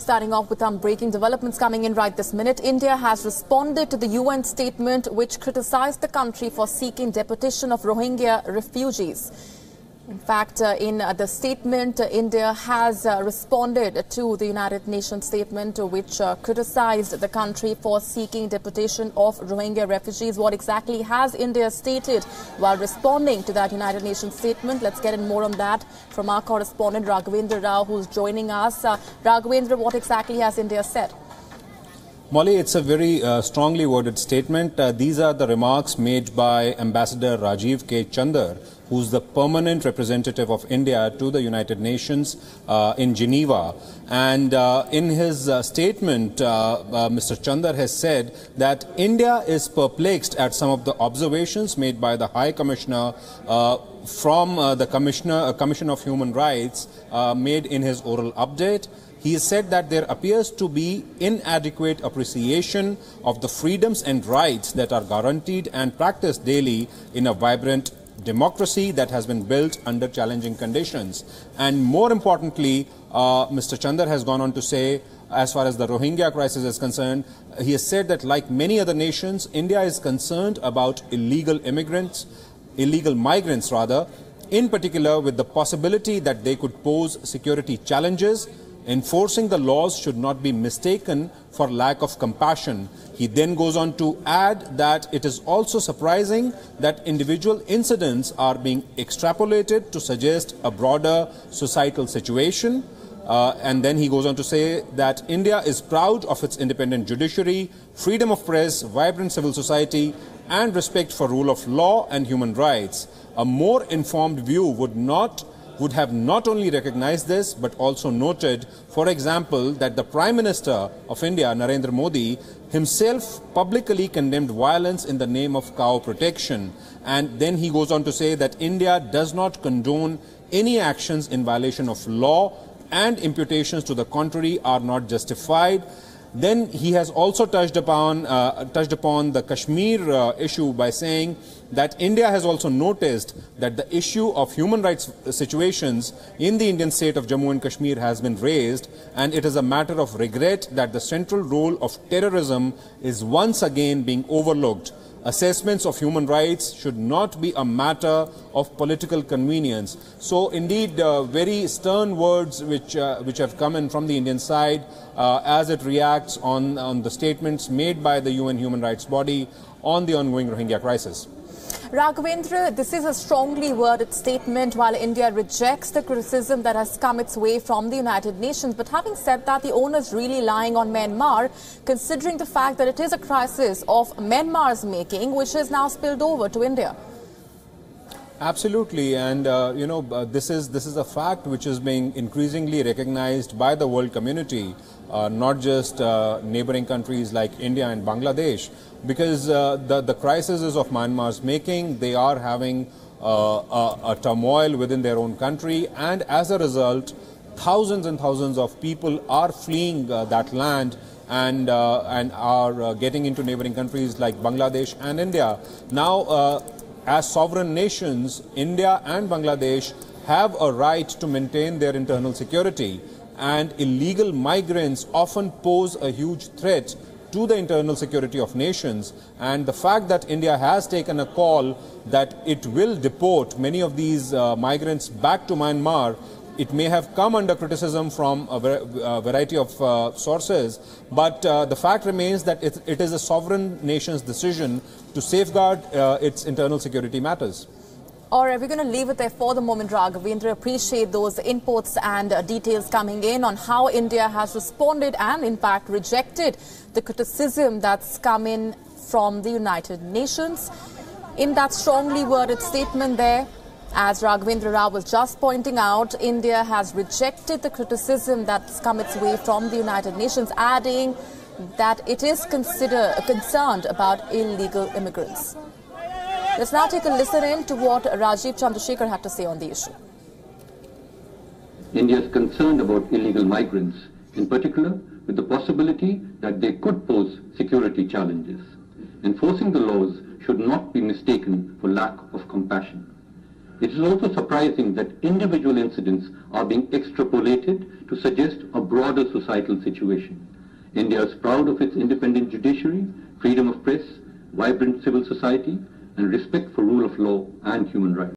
Starting off with some breaking developments coming in right this minute. India has responded to the UN statement which criticized the country for seeking deputation of Rohingya refugees. In fact, in the statement, India has responded to the United Nations statement which criticized the country for seeking deputation of Rohingya refugees. What exactly has India stated while responding to that United Nations statement? Let's get in more on that from our correspondent Raghavendra Rao, who's joining us. Raghavendra, what exactly has India said? Molly, it's a very strongly worded statement. These are the remarks made by Ambassador Rajiv K. Chander, who's the permanent representative of India to the United Nations in Geneva. And in his statement, Mr. Chander has said that India is perplexed at some of the observations made by the High Commissioner from the Commission of Human Rights made in his oral update. He said that there appears to be inadequate appreciation of the freedoms and rights that are guaranteed and practiced daily in a vibrant democracy that has been built under challenging conditions. And more importantly, Mr. Chander has gone on to say, as far as the Rohingya crisis is concerned, he has said that like many other nations, India is concerned about illegal migrants, in particular with the possibility that they could pose security challenges. Enforcing the laws should not be mistaken for lack of compassion. He then goes on to add that it is also surprising that individual incidents are being extrapolated to suggest a broader societal situation. And then he goes on to say that India is proud of its independent judiciary, freedom of press, vibrant civil society, and respect for rule of law and human rights. A more informed view would have not only recognized this, but also noted, for example, that the Prime Minister of India, Narendra Modi, himself publicly condemned violence in the name of cow protection. And then he goes on to say that India does not condone any actions in violation of law, and imputations to the contrary are not justified. Then he has also touched upon the Kashmir issue by saying that India has also noticed that the issue of human rights situations in the Indian state of Jammu and Kashmir has been raised, and it is a matter of regret that the central role of terrorism is once again being overlooked. Assessments of human rights should not be a matter of political convenience. So indeed, very stern words which have come in from the Indian side as it reacts on the statements made by the UN human rights body on the ongoing Rohingya crisis. Raghavendra, this is a strongly worded statement while India rejects the criticism that has come its way from the United Nations. But having said that, the onus really lying on Myanmar, considering the fact that it is a crisis of Myanmar's making, which has now spilled over to India. Absolutely, and this is a fact which is being increasingly recognized by the world community, not just neighboring countries like India and Bangladesh, because the crisis is of Myanmar's making. They are having a turmoil within their own country, and as a result, thousands and thousands of people are fleeing that land and are getting into neighboring countries like Bangladesh and India. Now, as sovereign nations, India and Bangladesh have a right to maintain their internal security, and illegal migrants often pose a huge threat to the internal security of nations. And the fact that India has taken a call that it will deport many of these migrants back to Myanmar, it may have come under criticism from a variety of sources, but the fact remains that it is a sovereign nation's decision to safeguard its internal security matters. All right, we're going to leave it there for the moment, Raghavendra. Appreciate those inputs and details coming in on how India has responded and, in fact, rejected the criticism that's come in from the United Nations. In that strongly worded statement there, as Raghavendra Rao was just pointing out, India has rejected the criticism that's come its way from the United Nations, adding that it is concerned about illegal immigrants. Let's now take a listen in to what Rajiv Chandrasekhar had to say on the issue. India is concerned about illegal migrants, in particular with the possibility that they could pose security challenges. Enforcing the laws should not be mistaken for lack of compassion. It is also surprising that individual incidents are being extrapolated to suggest a broader societal situation. India is proud of its independent judiciary, freedom of press, vibrant civil society, and respect for rule of law and human rights.